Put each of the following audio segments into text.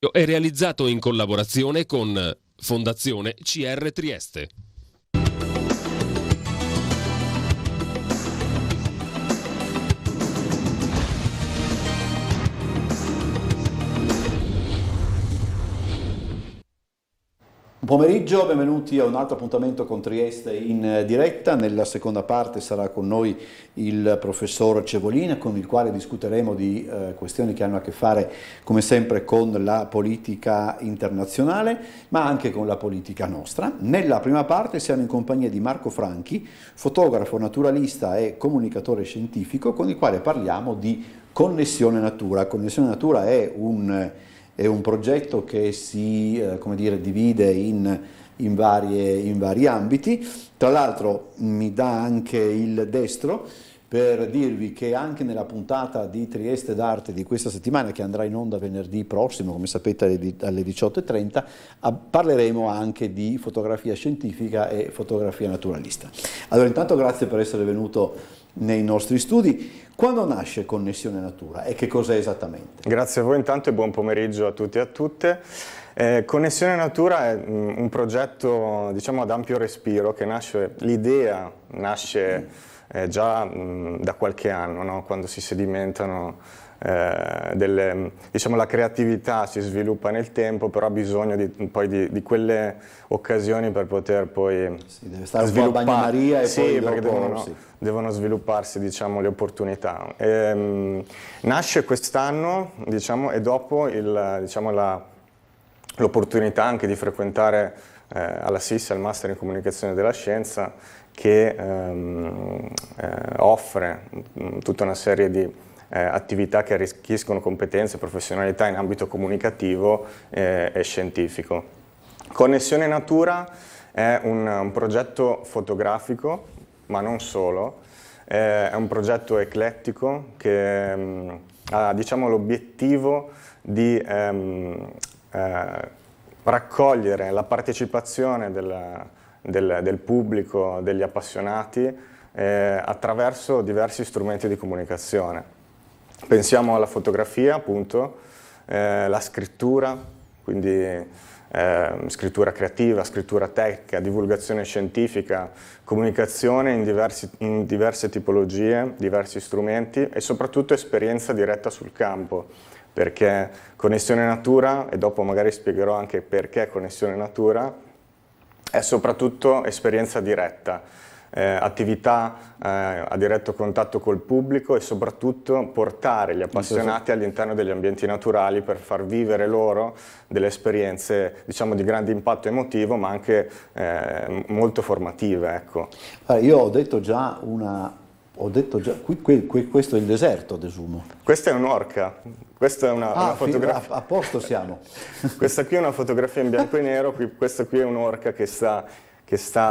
È realizzato in collaborazione con Fondazione CR Trieste. Buon pomeriggio, benvenuti a un altro appuntamento con Trieste in diretta. Nella seconda parte sarà con noi il professor Cevolina, con il quale discuteremo di questioni che hanno a che fare, come sempre, con la politica internazionale, ma anche con la politica nostra. Nella prima parte siamo in compagnia di Marco Franchi, fotografo, naturalista e comunicatore scientifico, con il quale parliamo di Connessione Natura. Connessione Natura è un progetto che si come dire, divide in vari ambiti. Tra l'altro mi dà anche il destro per dirvi che anche nella puntata di Trieste d'Arte di questa settimana, che andrà in onda venerdì prossimo, come sapete alle 18:30, parleremo anche di fotografia scientifica e fotografia naturalista. Allora, intanto grazie per essere venuto nei nostri studi. Quando nasce Connessione Natura e che cos'è esattamente? Grazie a voi intanto e buon pomeriggio a tutti e a tutte. Connessione Natura è un progetto, diciamo, ad ampio respiro, che l'idea nasce già da qualche anno, no? Quando si sedimentano diciamo, la creatività si sviluppa nel tempo, però ha bisogno poi di quelle occasioni per poter poi deve stare sviluppare. Un po' a bagnomaria e poi perché dopo, devono svilupparsi, diciamo, le opportunità. Nasce quest'anno, diciamo, e dopo l'opportunità anche di frequentare alla SIS, al Master in Comunicazione della Scienza, che offre tutta una serie di attività che arricchiscono competenze e professionalità in ambito comunicativo e scientifico. Connessione Natura è un progetto fotografico, ma non solo, è un progetto eclettico che ha, diciamo, l'obiettivo di raccogliere la partecipazione del pubblico, degli appassionati, attraverso diversi strumenti di comunicazione. Pensiamo alla fotografia, appunto, la scrittura, quindi scrittura creativa, scrittura tecnica, divulgazione scientifica, comunicazione in diverse tipologie, diversi strumenti e soprattutto esperienza diretta sul campo, perché Connessione Natura, e dopo magari spiegherò anche perché Connessione Natura, è soprattutto esperienza diretta. Attività a diretto contatto col pubblico e soprattutto portare gli appassionati all'interno degli ambienti naturali per far vivere loro delle esperienze, diciamo, di grande impatto emotivo, ma anche molto formative, ecco. Io ho detto già questo è il deserto, desumo. Questa è un'orca, questa è una fotografia. A posto siamo. Questa qui è una fotografia in bianco e nero, questa qui è un'orca che sta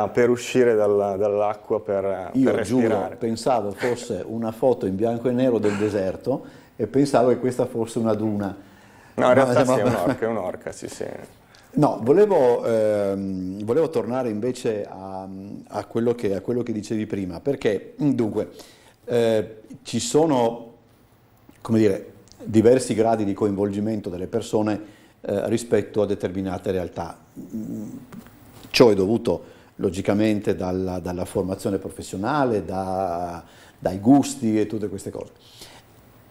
per uscire dall'acqua per respirare. Io giuro, pensavo fosse una foto in bianco e nero del deserto e pensavo che questa fosse una duna. No, in realtà sì, è un'orca, sì. No, volevo tornare invece a quello che dicevi prima, perché dunque ci sono, come dire, diversi gradi di coinvolgimento delle persone rispetto a determinate realtà. Ciò è dovuto logicamente dalla formazione professionale, dai gusti e tutte queste cose.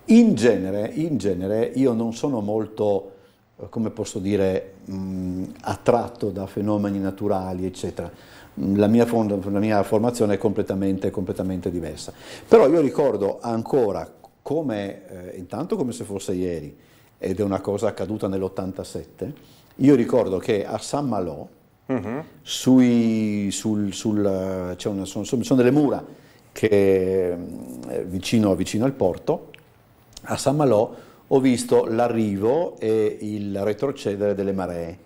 In genere io non sono molto, come posso dire, attratto da fenomeni naturali, eccetera. La mia formazione è completamente diversa. Però io ricordo ancora intanto come se fosse ieri, ed è una cosa accaduta nell'87, io ricordo che a San Malo, sono delle mura che vicino al porto, a San Malo ho visto l'arrivo e il retrocedere delle maree.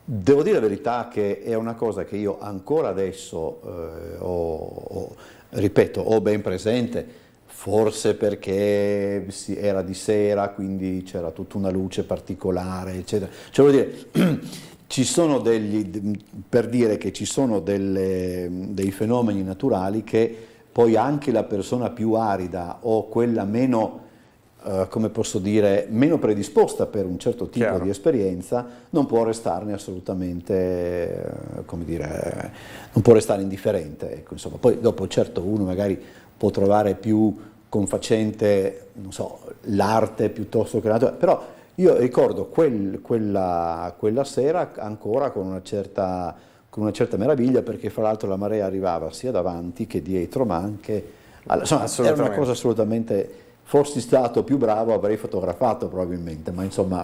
Devo dire la verità che è una cosa che io ancora adesso ho ben presente, forse perché era di sera, quindi c'era tutta una luce particolare, eccetera. Cioè, vuol dire, ci sono per dire che ci sono dei fenomeni naturali che poi anche la persona più arida o quella meno come posso dire, meno predisposta per un certo tipo Chiaro. di esperienza, non può restarne assolutamente, come dire, non può restare indifferente. Ecco, insomma. Poi dopo certo uno magari può trovare più confacente, non so, l'arte piuttosto che la natura, però io ricordo quella sera ancora con una certa meraviglia, perché fra l'altro la marea arrivava sia davanti che dietro, ma anche insomma, era una cosa assolutamente. Fossi stato più bravo avrei fotografato probabilmente, ma insomma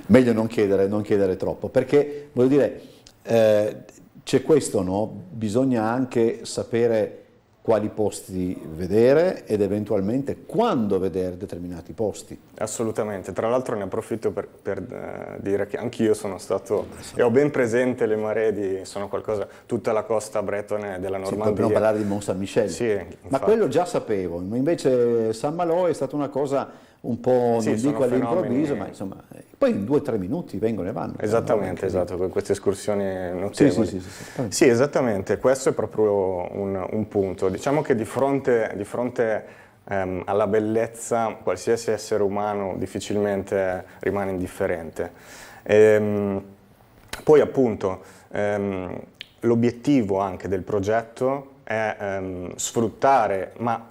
meglio non chiedere troppo, perché voglio dire, c'è questo, no? Bisogna anche sapere quali posti vedere ed eventualmente quando vedere determinati posti. Assolutamente, tra l'altro ne approfitto per dire che anch'io sono stato e ho ben presente le maree tutta la costa bretone della Normandia. Sì, per non parlare di Mont Saint-Michel. Sì, ma quello già sapevo, invece San Malo è stata una cosa un po', non dico all'improvviso, ma insomma, poi in 2 o 3 minuti vengono e vanno. Esattamente, esatto, con queste escursioni notevoli. Sì. Sì, esattamente, questo è proprio un punto. Diciamo che di fronte alla bellezza qualsiasi essere umano difficilmente rimane indifferente. Poi appunto l'obiettivo anche del progetto è sfruttare, ma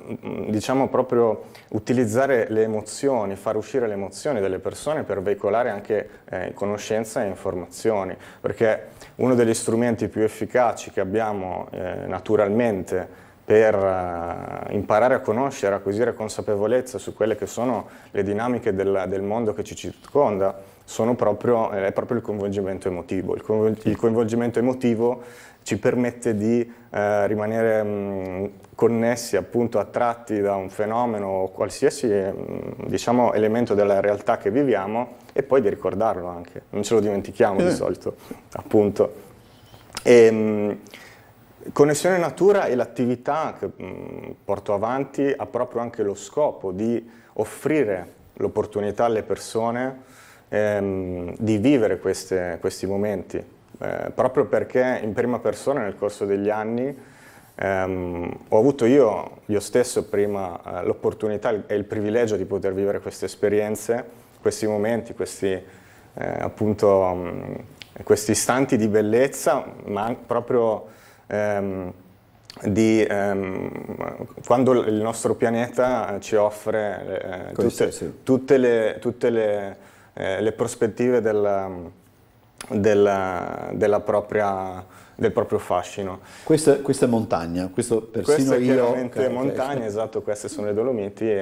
diciamo proprio utilizzare le emozioni, far uscire le emozioni delle persone per veicolare anche conoscenza e informazioni, perché uno degli strumenti più efficaci che abbiamo naturalmente per imparare a conoscere, acquisire consapevolezza su quelle che sono le dinamiche del mondo che ci circonda, è proprio il coinvolgimento emotivo. Il coinvolgimento emotivo ci permette di rimanere connessi, appunto attratti da un fenomeno o qualsiasi diciamo, elemento della realtà che viviamo, e poi di ricordarlo anche, non ce lo dimentichiamo di solito, appunto. Connessione natura e l'attività che porto avanti ha proprio anche lo scopo di offrire l'opportunità alle persone di vivere questi momenti. Proprio perché in prima persona nel corso degli anni ho avuto io stesso prima l'opportunità e il privilegio di poter vivere queste esperienze, questi momenti, questi istanti di bellezza, ma proprio quando il nostro pianeta ci offre tutte le prospettive del proprio fascino. Questa è montagna, questo persino è io... chiaramente montagna, esatto, queste sono le Dolomiti,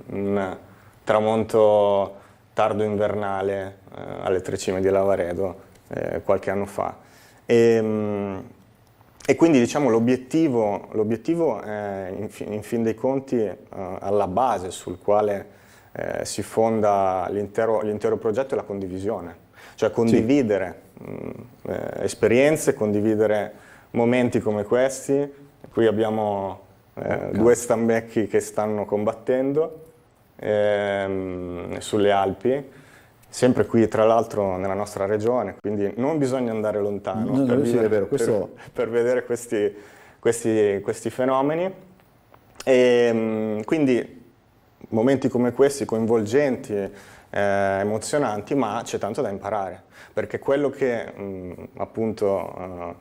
un tramonto tardo invernale alle Tre Cime di Lavaredo qualche anno fa. E quindi diciamo l'obiettivo è in fin dei conti alla base sul quale si fonda l'intero progetto, è la condivisione. Cioè condividere esperienze, condividere momenti come questi. Qui abbiamo 2 stambecchi che stanno combattendo sulle Alpi, sempre qui tra l'altro nella nostra regione, quindi non bisogna andare lontano per vedere questi fenomeni. E quindi momenti come questi, coinvolgenti, emozionanti, ma c'è tanto da imparare, perché quello che appunto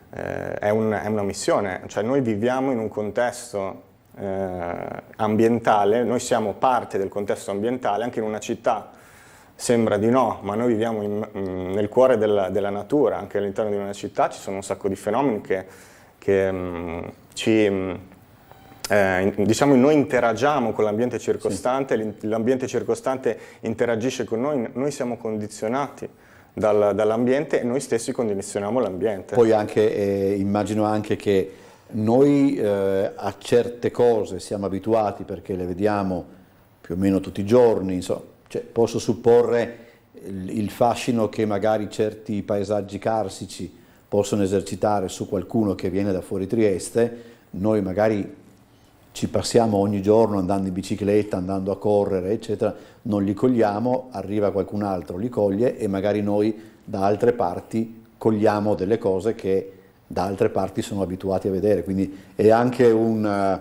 è una missione, cioè noi viviamo in un contesto ambientale, noi siamo parte del contesto ambientale, anche in una città sembra di no, ma noi viviamo nel cuore della natura, anche all'interno di una città ci sono un sacco di fenomeni che diciamo noi interagiamo con l'ambiente circostante, l'ambiente circostante interagisce con noi siamo condizionati dall'ambiente e noi stessi condizioniamo l'ambiente. Poi anche, immagino anche che noi a certe cose siamo abituati perché le vediamo più o meno tutti i giorni, insomma, cioè, posso supporre il fascino che magari certi paesaggi carsici possono esercitare su qualcuno che viene da fuori Trieste, noi magari ci passiamo ogni giorno andando in bicicletta, andando a correre, eccetera, non li cogliamo, arriva qualcun altro, li coglie e magari noi da altre parti cogliamo delle cose che da altre parti sono abituati a vedere, quindi è anche un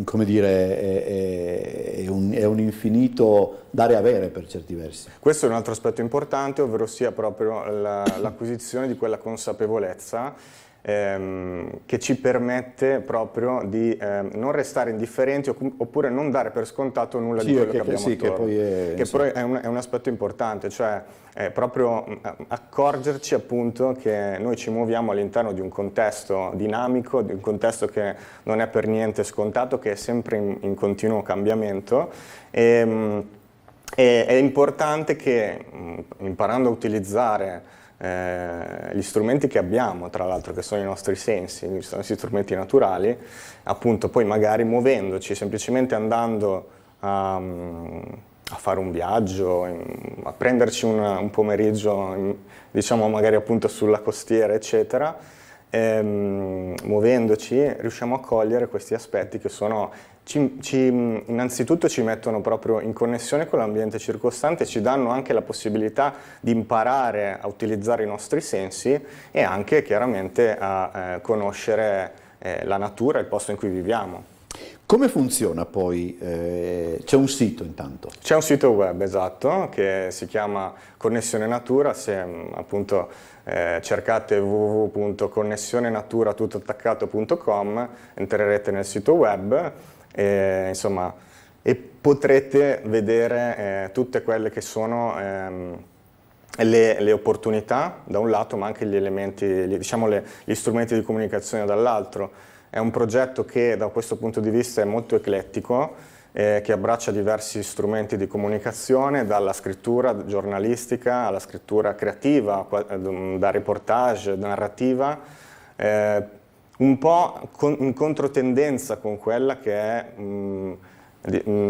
come dire, è un infinito dare e avere per certi versi. Questo è un altro aspetto importante, ovvero sia proprio l'acquisizione di quella consapevolezza che ci permette proprio di non restare indifferenti oppure non dare per scontato nulla di quello che abbiamo attorno. Che poi è un aspetto importante, cioè proprio accorgerci appunto che noi ci muoviamo all'interno di un contesto dinamico, di un contesto che non è per niente scontato, che è sempre in continuo cambiamento. È importante che imparando a utilizzare gli strumenti che abbiamo, tra l'altro, che sono i nostri sensi, sono gli strumenti naturali, appunto poi magari muovendoci, semplicemente andando a fare un viaggio, a prenderci un pomeriggio, diciamo magari appunto sulla costiera, eccetera, muovendoci riusciamo a cogliere questi aspetti che sono innanzitutto ci mettono proprio in connessione con l'ambiente circostante, ci danno anche la possibilità di imparare a utilizzare i nostri sensi e anche chiaramente a conoscere la natura e il posto in cui viviamo. Come funziona poi? C'è un sito intanto? C'è un sito web, esatto, che si chiama Connessione Natura. Se appunto cercate www.connessionenatura.com entrerete nel sito web insomma, e potrete vedere tutte quelle che sono le opportunità da un lato, ma anche gli elementi, diciamo gli strumenti di comunicazione dall'altro. È un progetto che da questo punto di vista è molto eclettico, che abbraccia diversi strumenti di comunicazione, dalla scrittura giornalistica alla scrittura creativa, da reportage, narrativa, un po' in controtendenza con quella che è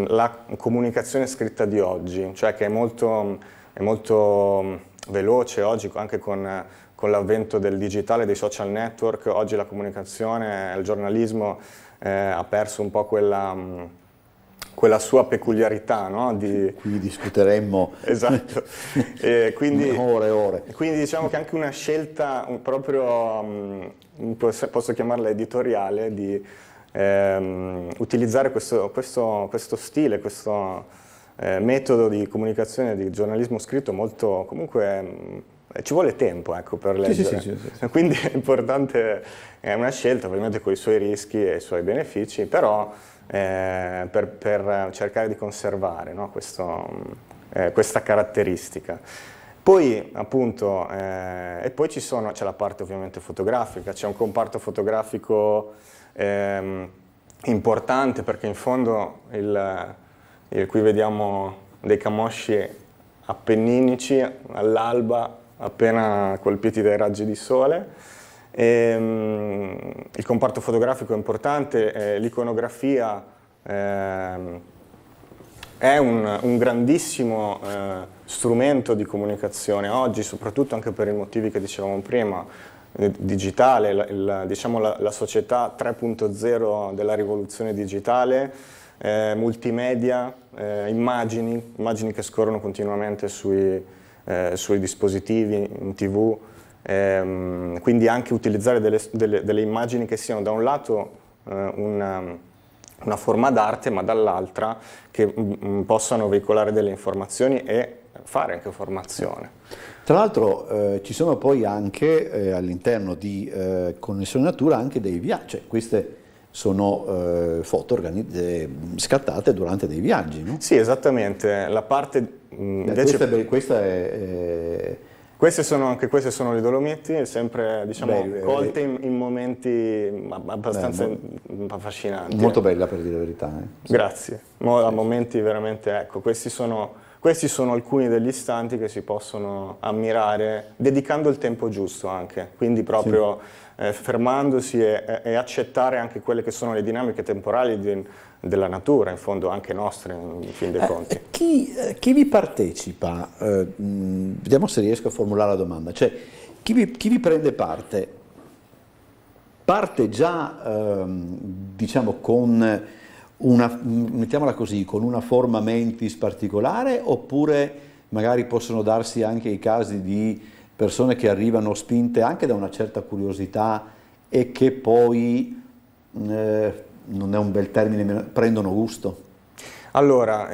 la comunicazione scritta di oggi, cioè che è molto veloce oggi, anche con l'avvento del digitale, dei social network. Oggi la comunicazione, il giornalismo ha perso un po' quella sua peculiarità, no? Qui discuteremmo esatto. Quindi, ore e ore. Quindi diciamo che anche una scelta proprio, posso chiamarla editoriale, di utilizzare questo stile, questo metodo di comunicazione, di giornalismo scritto molto, comunque ci vuole tempo, ecco, per leggere. Sì. Quindi è importante, è una scelta ovviamente con i suoi rischi e i suoi benefici, però per cercare di conservare, no, questa caratteristica. Poi appunto, e poi c'è la parte ovviamente fotografica, c'è un comparto fotografico importante, perché in fondo qui vediamo dei camosci appenninici all'alba, appena colpiti dai raggi di sole. Il comparto fotografico è importante, l'iconografia è un grandissimo strumento di comunicazione oggi, soprattutto anche per i motivi che dicevamo prima, digitale, diciamo la società 3.0 della rivoluzione digitale, multimedia, immagini che scorrono continuamente sui dispositivi, in TV, quindi anche utilizzare delle immagini che siano da un lato una forma d'arte, ma dall'altra che possano veicolare delle informazioni e fare anche formazione. Tra l'altro ci sono poi anche all'interno di Connessione Natura anche dei viaggi, cioè queste sono foto scattate durante dei viaggi, no? Sì, esattamente. La parte invece questa è queste sono le Dolomiti, sempre diciamo colte in momenti abbastanza affascinanti. Molto bella, per dire la verità. Grazie. A momenti veramente, ecco, questi sono alcuni degli istanti che si possono ammirare dedicando il tempo giusto anche, quindi proprio fermandosi e accettare anche quelle che sono le dinamiche temporali della natura, in fondo anche nostre, in fin dei conti. Chi vi partecipa? Vediamo se riesco a formulare la domanda. Cioè, chi vi prende parte? Parte già, diciamo, con mettiamola così, con una forma mentis particolare, oppure magari possono darsi anche i casi di persone che arrivano spinte anche da una certa curiosità e che poi non è un bel termine, prendono gusto? Allora,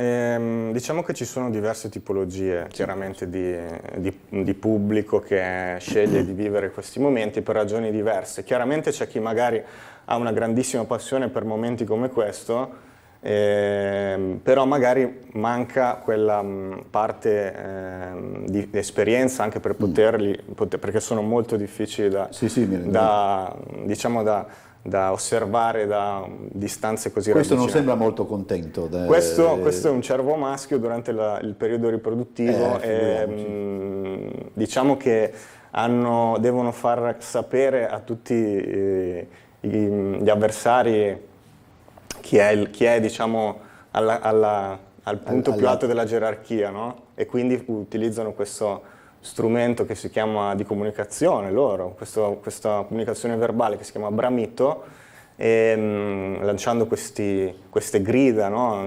diciamo che ci sono diverse tipologie chiaramente di pubblico che sceglie di vivere questi momenti per ragioni diverse. Chiaramente c'è chi magari ha una grandissima passione per momenti come questo, però magari manca quella parte di esperienza anche per perché sono molto difficili da osservare da distanze così Questo non ravvicinate. sembra molto contento. Questo è un cervo maschio durante il periodo riproduttivo e diciamo che devono far sapere a tutti gli avversari chi è diciamo al punto più alto della gerarchia, no? E quindi utilizzano questo strumento che si chiama di comunicazione loro, questa comunicazione verbale che si chiama bramito, lanciando queste grida, no?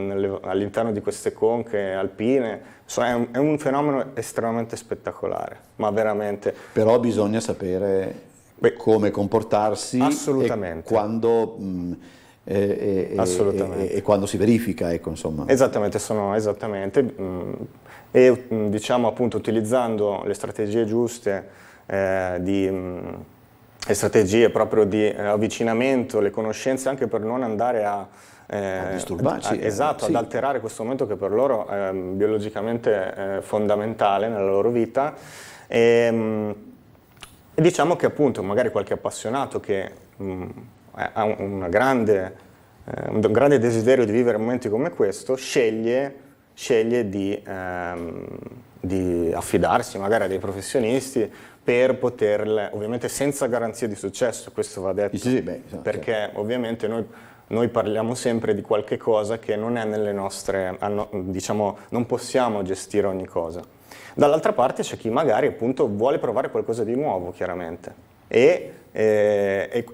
All'interno di queste conche alpine. È un fenomeno estremamente spettacolare, ma veramente. Però bisogna sapere come comportarsi assolutamente. E quando si verifica, ecco, insomma. Esattamente, e diciamo appunto utilizzando le strategie giuste, le strategie proprio di avvicinamento, le conoscenze, anche per non andare a disturbarci. Esatto, ad alterare questo momento che per loro è biologicamente fondamentale nella loro vita. E diciamo che appunto magari qualche appassionato che ha un grande desiderio di vivere momenti come questo, sceglie di affidarsi magari a dei professionisti per poterle, ovviamente senza garanzia di successo, questo va detto, perché ovviamente noi parliamo sempre di qualche cosa che non è nelle nostre, diciamo, non possiamo gestire ogni cosa. Dall'altra parte c'è chi magari appunto vuole provare qualcosa di nuovo, chiaramente, e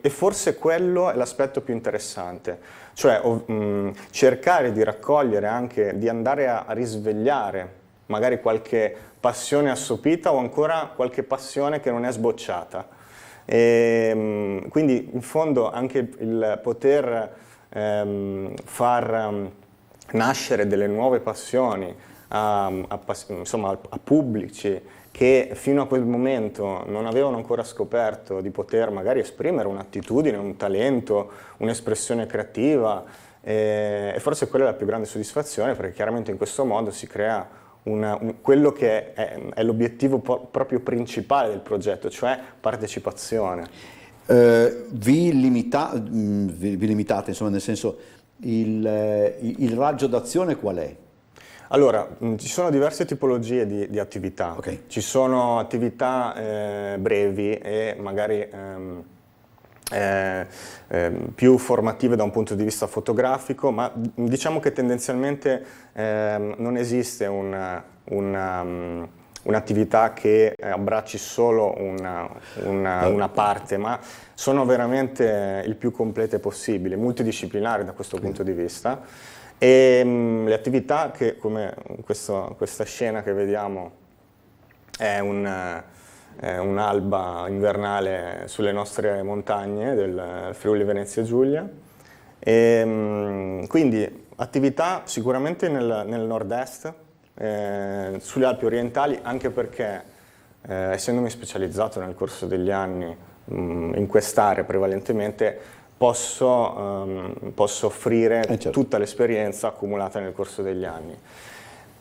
forse quello è l'aspetto più interessante, cioè cercare di raccogliere anche, di andare a risvegliare magari qualche passione assopita o ancora qualche passione che non è sbocciata. Quindi in fondo anche il poter far nascere delle nuove passioni a pubblici che fino a quel momento non avevano ancora scoperto di poter magari esprimere un'attitudine, un talento, un'espressione creativa, e forse quella è la più grande soddisfazione, perché chiaramente in questo modo si crea quello che è l'obiettivo proprio principale del progetto, cioè partecipazione. Vi limitate, insomma, nel senso, il raggio d'azione qual è? Allora, ci sono diverse tipologie di attività. Okay. Ci sono attività brevi e magari più formative da un punto di vista fotografico, ma diciamo che tendenzialmente non esiste un'attività che abbracci solo una parte, ma sono veramente il più complete possibile, multidisciplinari da questo punto di vista. E le attività che, come questa scena che vediamo, è un'alba invernale sulle nostre montagne del Friuli Venezia Giulia, e quindi attività sicuramente nel nord-est, sulle Alpi orientali, anche perché essendomi specializzato nel corso degli anni in quest'area prevalentemente, posso offrire tutta l'esperienza accumulata nel corso degli anni.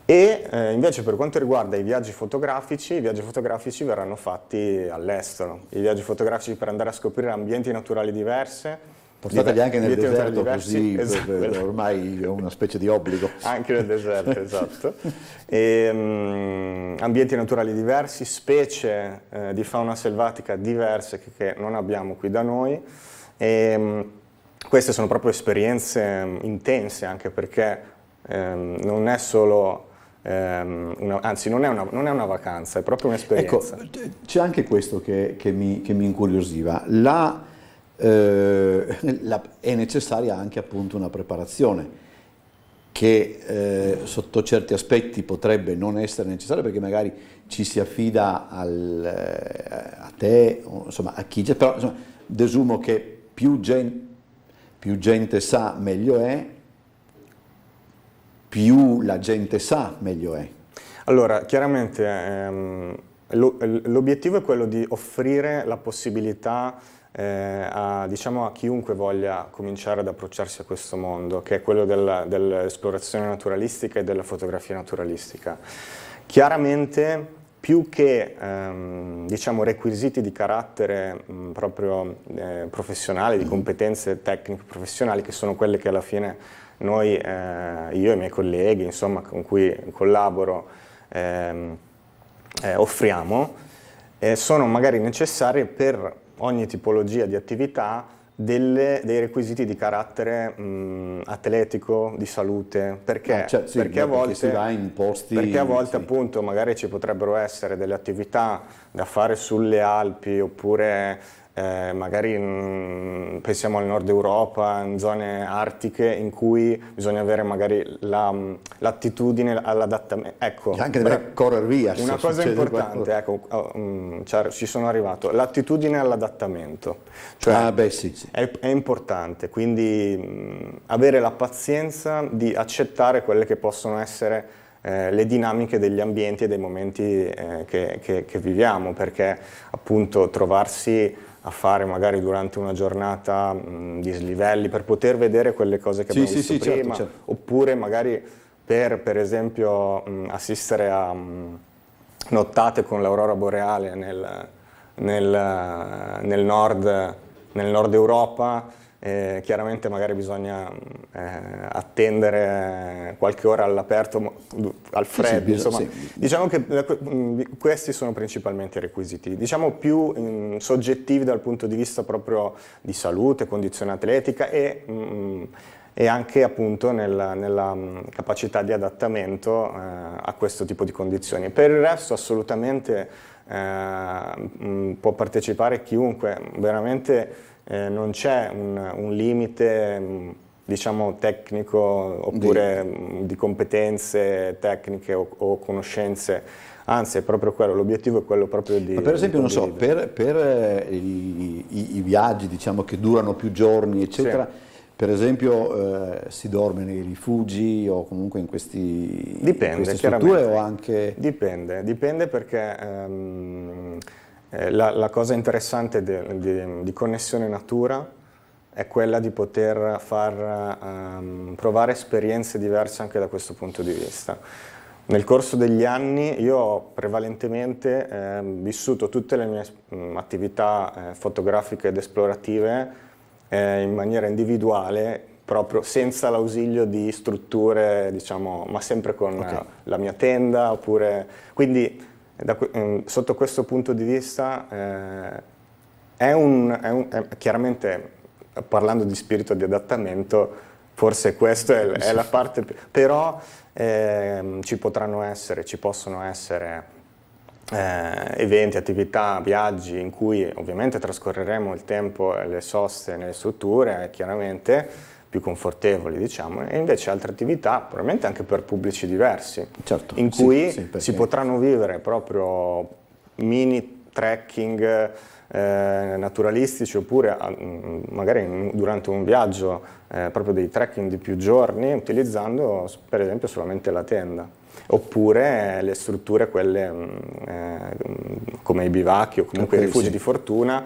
E invece per quanto riguarda i viaggi fotografici verranno fatti all'estero. I viaggi fotografici per andare a scoprire ambienti naturali diversi. Portateli anche nel deserto, così esatto. Ormai è una specie di obbligo. Anche nel deserto, esatto. Ambienti naturali diversi, specie di fauna selvatica diverse che non abbiamo qui da noi. Queste sono proprio esperienze intense, anche perché non è solo anzi non è una vacanza, è proprio un'esperienza. Ecco, c'è anche questo che mi incuriosiva. È necessaria anche appunto una preparazione che sotto certi aspetti potrebbe non essere necessaria, perché magari ci si affida a te, o, insomma, a chi c'è, però insomma, desumo che più più gente sa meglio è, più la gente sa meglio è. Allora, chiaramente l'obiettivo è quello di offrire la possibilità diciamo, a chiunque voglia cominciare ad approcciarsi a questo mondo, che è quello dell'esplorazione naturalistica e della fotografia naturalistica. Chiaramente, più che diciamo, requisiti di carattere proprio professionale, di competenze tecniche professionali, che sono quelle che alla fine noi, io e i miei colleghi, insomma, con cui collaboro, offriamo, sono magari necessarie per ogni tipologia di attività dei requisiti di carattere atletico, di salute, perché, certo, sì, perché a volte, si va in posti, sì. appunto magari ci potrebbero essere delle attività da fare sulle Alpi, oppure magari pensiamo al nord Europa, in zone artiche in cui bisogna avere magari l'attitudine all'adattamento. Ecco, anche deve correre via. Una cosa importante, ecco, ci sono arrivato, l'attitudine all'adattamento. Cioè, sì. È importante, quindi avere la pazienza di accettare quelle che possono essere le dinamiche degli ambienti e dei momenti che viviamo, perché appunto trovarsi a fare magari durante una giornata dislivelli per poter vedere quelle cose che abbiamo visto prima, certo. Oppure magari per esempio assistere a nottate con l'aurora boreale nel nord Europa. Chiaramente magari bisogna attendere qualche ora all'aperto, al freddo, insomma. Sì. Diciamo che questi sono principalmente i requisiti, diciamo più soggettivi dal punto di vista proprio di salute, condizione atletica e anche appunto nella capacità di adattamento a questo tipo di condizioni. Per il resto assolutamente può partecipare chiunque, veramente non c'è un limite diciamo tecnico oppure di competenze tecniche o conoscenze, anzi è proprio quello, l'obiettivo è quello proprio di... Ma per esempio, non so, per i viaggi diciamo che durano più giorni eccetera, sì. Per esempio si dorme nei rifugi o comunque in queste strutture o anche... Dipende perché la cosa interessante di Connessione Natura è quella di poter far provare esperienze diverse anche da questo punto di vista. Nel corso degli anni io ho prevalentemente vissuto tutte le mie attività fotografiche ed esplorative in maniera individuale, proprio senza l'ausilio di strutture, diciamo, ma sempre con la mia tenda, oppure... Quindi sotto questo punto di vista chiaramente, parlando di spirito di adattamento, forse questa è la parte, però ci possono essere eventi, attività, viaggi in cui ovviamente trascorreremo il tempo e le soste nelle strutture, chiaramente più confortevoli, diciamo, e invece altre attività, probabilmente anche per pubblici diversi, certo, in cui si potranno vivere proprio mini trekking naturalistici, oppure magari durante un viaggio proprio dei trekking di più giorni, utilizzando per esempio solamente la tenda, oppure le strutture quelle come i bivacchi o comunque i rifugi di fortuna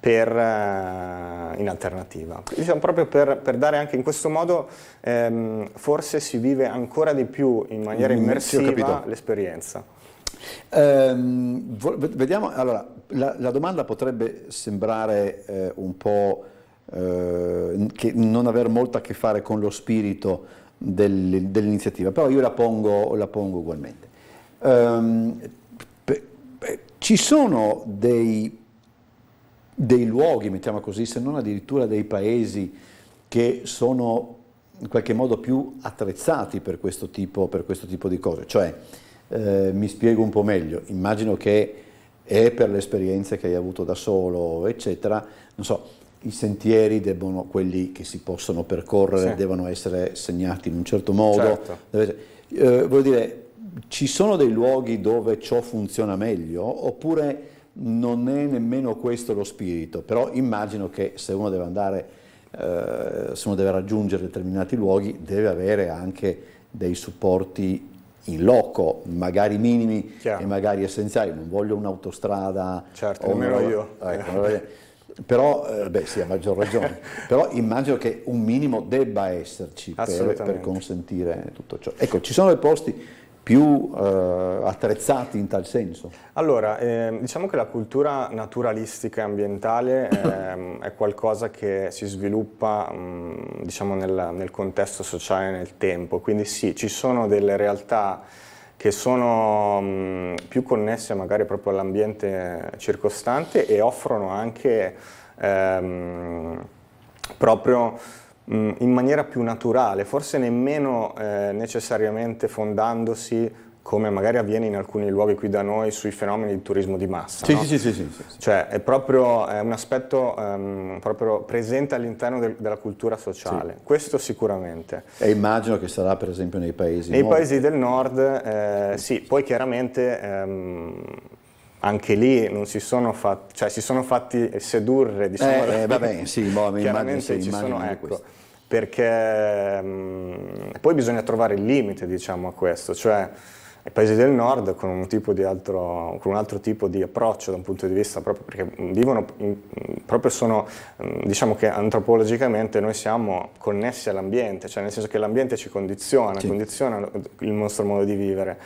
in alternativa. Diciamo proprio per dare anche in questo modo forse si vive ancora di più in maniera immersiva l'esperienza. Vediamo, allora, la domanda potrebbe sembrare un po' che non aver molto a che fare con lo spirito dell'iniziativa, però io la pongo ugualmente. Ci sono dei luoghi, mettiamo così, se non addirittura dei paesi che sono in qualche modo più attrezzati per questo tipo di cose, cioè mi spiego un po' meglio, immagino che è per le esperienze che hai avuto da solo, eccetera, non so, i sentieri quelli che si possono percorrere, devono essere segnati in un certo modo, certo. Vuol dire, ci sono dei luoghi dove ciò funziona meglio, oppure non è nemmeno questo lo spirito? Però immagino che se uno deve andare se uno deve raggiungere determinati luoghi deve avere anche dei supporti in loco, magari minimi Chiaro. e magari essenziali. Non voglio un'autostrada, certo, nemmeno io. Però, sì, a maggior ragione, però immagino che un minimo debba esserci per consentire tutto ciò. Ecco, ci sono dei posti più attrezzati in tal senso? Allora, diciamo che la cultura naturalistica e ambientale è qualcosa che si sviluppa diciamo nel contesto sociale nel tempo, quindi sì, ci sono delle realtà che sono più connesse magari proprio all'ambiente circostante e offrono anche proprio in maniera più naturale, forse nemmeno necessariamente fondandosi come magari avviene in alcuni luoghi qui da noi sui fenomeni di turismo di massa. Sì, no? sì. Cioè è un aspetto proprio presente all'interno della cultura sociale, Sì. Questo sicuramente. E immagino che sarà per esempio nei paesi Nei nuovi. paesi del nord, sì, poi chiaramente anche lì non si sono fatti, cioè si sono fatti sedurre, diciamo. Vabbè, sì, chiaramente ci sono, ecco, perché poi bisogna trovare il limite, diciamo, a questo, cioè i paesi del nord con un altro tipo di approccio da un punto di vista proprio perché vivono proprio sono, diciamo che antropologicamente noi siamo connessi all'ambiente, cioè nel senso che l'ambiente ci condiziona, sì. condiziona il nostro modo di vivere.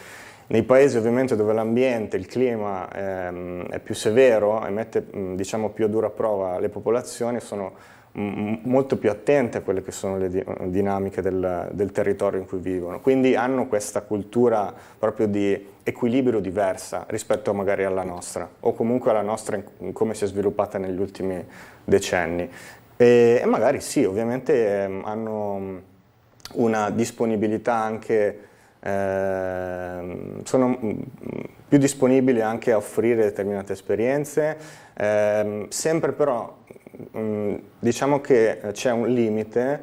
Nei paesi ovviamente dove l'ambiente, il clima è più severo e mette diciamo più a dura prova le popolazioni, sono molto più attente a quelle che sono le dinamiche del territorio in cui vivono, quindi hanno questa cultura proprio di equilibrio diversa rispetto magari alla nostra o comunque alla nostra in come si è sviluppata negli ultimi decenni e magari sì, ovviamente hanno una disponibilità anche sono più disponibili anche a offrire determinate esperienze, sempre però diciamo che c'è un limite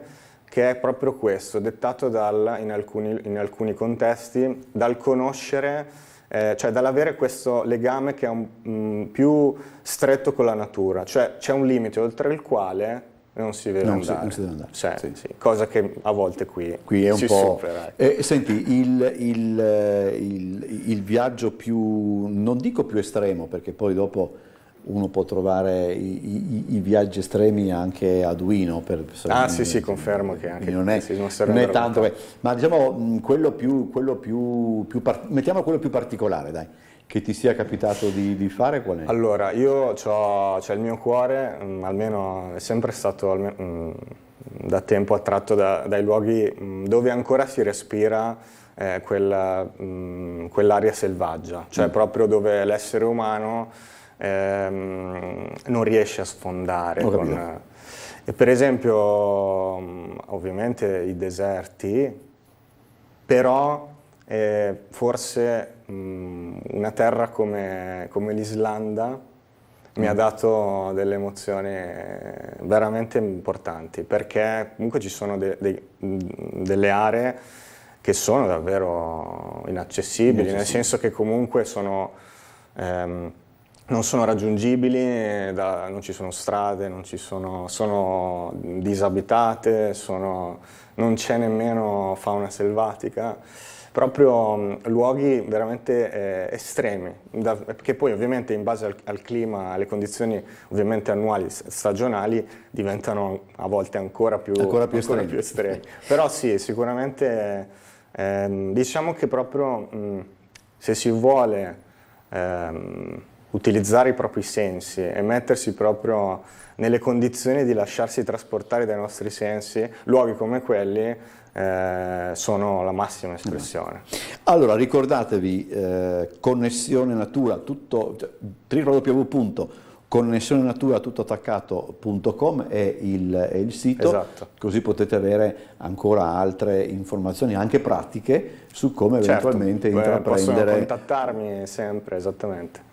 che è proprio questo, dettato in alcuni contesti, dal conoscere, cioè dall'avere questo legame che è più stretto con la natura, cioè c'è un limite oltre il quale non si deve andare. Non si deve andare. Cioè, sì. sì, cosa che a volte qui è un si po'. supera. Senti, il viaggio più, non dico più estremo, perché poi dopo uno può trovare i viaggi estremi anche a Duino. Sì, confermo che anche non è tanto, ma diciamo mettiamo quello più particolare, dai, che ti sia capitato di fare, qual è? Allora, io c'è il mio cuore, almeno è sempre stato da tempo attratto dai luoghi dove ancora si respira quell'aria selvaggia, cioè proprio dove l'essere umano non riesce a sfondare. E per esempio, ovviamente i deserti, però forse una terra come l'Islanda mi ha dato delle emozioni veramente importanti, perché comunque ci sono delle aree che sono davvero inaccessibili, nel senso che comunque non sono raggiungibili, non ci sono strade, sono disabitate, non c'è nemmeno fauna selvatica, proprio luoghi veramente estremi, che poi ovviamente in base al clima, alle condizioni ovviamente annuali, stagionali, diventano a volte ancora più estremi. Però sì, sicuramente diciamo che proprio se si vuole utilizzare i propri sensi e mettersi proprio nelle condizioni di lasciarsi trasportare dai nostri sensi, luoghi come quelli sono la massima espressione. Allora ricordatevi Connessione Natura, www.connessionenatura.com è il sito, esatto. Così potete avere ancora altre informazioni anche pratiche su come eventualmente intraprendere. Possono contattarmi sempre, esattamente.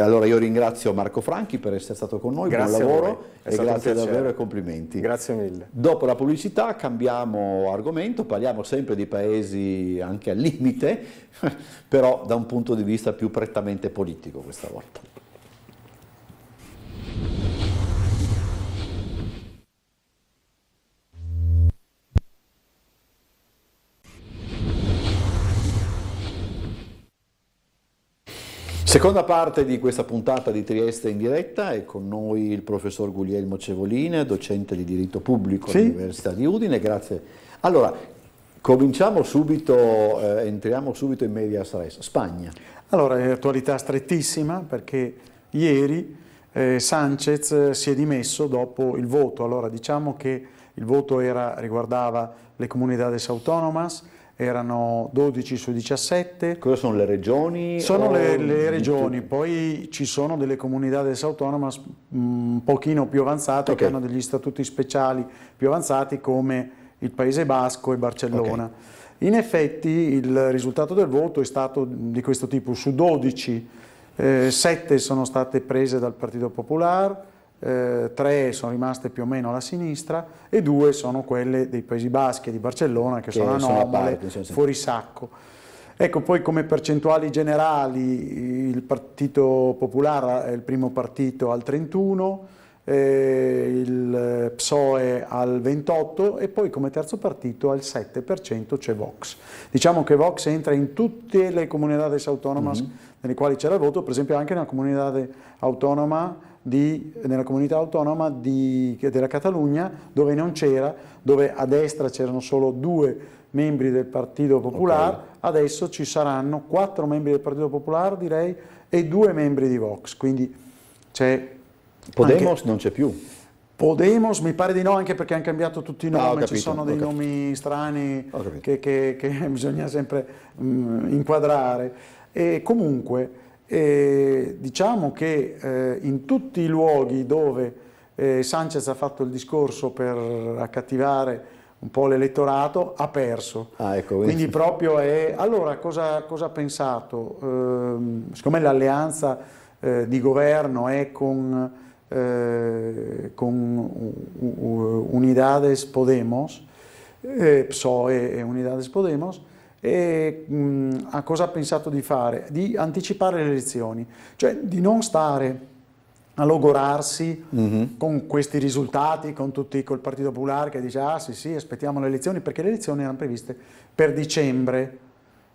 Allora io ringrazio Marco Franchi per essere stato con noi, grazie buon lavoro e grazie davvero davvero e complimenti. Grazie mille. Dopo la pubblicità cambiamo argomento, parliamo sempre di paesi anche al limite, però da un punto di vista più prettamente politico questa volta. Seconda parte di questa puntata di Trieste in diretta, è con noi il professor Guglielmo Cevolin, docente di diritto pubblico all'Università di Udine. Grazie. Allora, cominciamo subito, entriamo subito in medias res. Spagna. Allora, è attualità strettissima perché ieri Sánchez si è dimesso dopo il voto. Allora, diciamo che il voto riguardava le comunidades autónomas, erano 12 su 17. Cosa sono le regioni? Sono le regioni, poi ci sono delle comunidades autónomas un pochino più avanzate, che hanno degli statuti speciali più avanzati, come il Paese Basco e Barcellona. In effetti il risultato del voto è stato di questo tipo: su 12, 7 sono state prese dal Partito Popolare, 3 sono rimaste più o meno alla sinistra e 2 sono quelle dei Paesi Baschi e di Barcellona, che sono anomale, fuori sacco. Ecco, poi come percentuali generali il Partito Popolare è il primo partito al 31%, il PSOE al 28% e poi come terzo partito al 7% c'è Vox. Diciamo che Vox entra in tutte le comunidades autónomas nelle quali c'era il voto, per esempio anche nella comunità autonoma della Catalogna, dove non c'era, dove a destra c'erano solo 2 membri del Partito Popolare, adesso ci saranno 4 membri del Partito Popolare, direi, e 2 membri di Vox, quindi c'è... Podemos non c'è più. Podemos mi pare di no, anche perché hanno cambiato tutti i nomi, ci sono dei nomi strani che bisogna sempre inquadrare. E comunque diciamo che in tutti i luoghi dove Sánchez ha fatto il discorso per accattivare un po' l'elettorato ha perso. Quindi proprio è... Allora cosa ha pensato? Siccome l'alleanza di governo è con Unidades Podemos, PSOE e Unidades Podemos, a cosa ha pensato di fare? Di anticipare le elezioni, cioè di non stare a logorarsi con questi risultati, col Partito Popolare che dice sì, aspettiamo le elezioni, perché le elezioni erano previste per dicembre.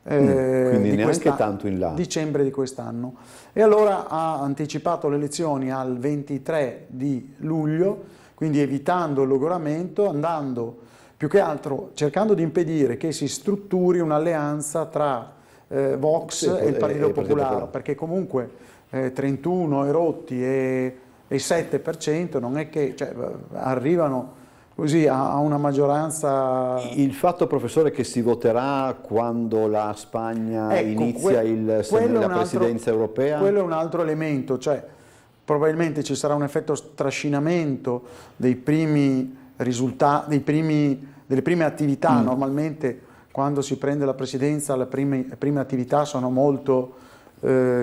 Quindi neanche tanto in là. Dicembre di quest'anno. E allora ha anticipato le elezioni al 23 di luglio, quindi evitando il logoramento, andando più che altro cercando di impedire che si strutturi un'alleanza tra Vox e il Partito Popolare, perché comunque 31 erotti e 7% non è che arrivano così a una maggioranza. Il fatto, professore, che si voterà quando la Spagna inizia la presidenza europea? Quello è un altro elemento, cioè probabilmente ci sarà un effetto trascinamento dei primi risultati, delle prime attività. Normalmente quando si prende la presidenza le prime attività sono molto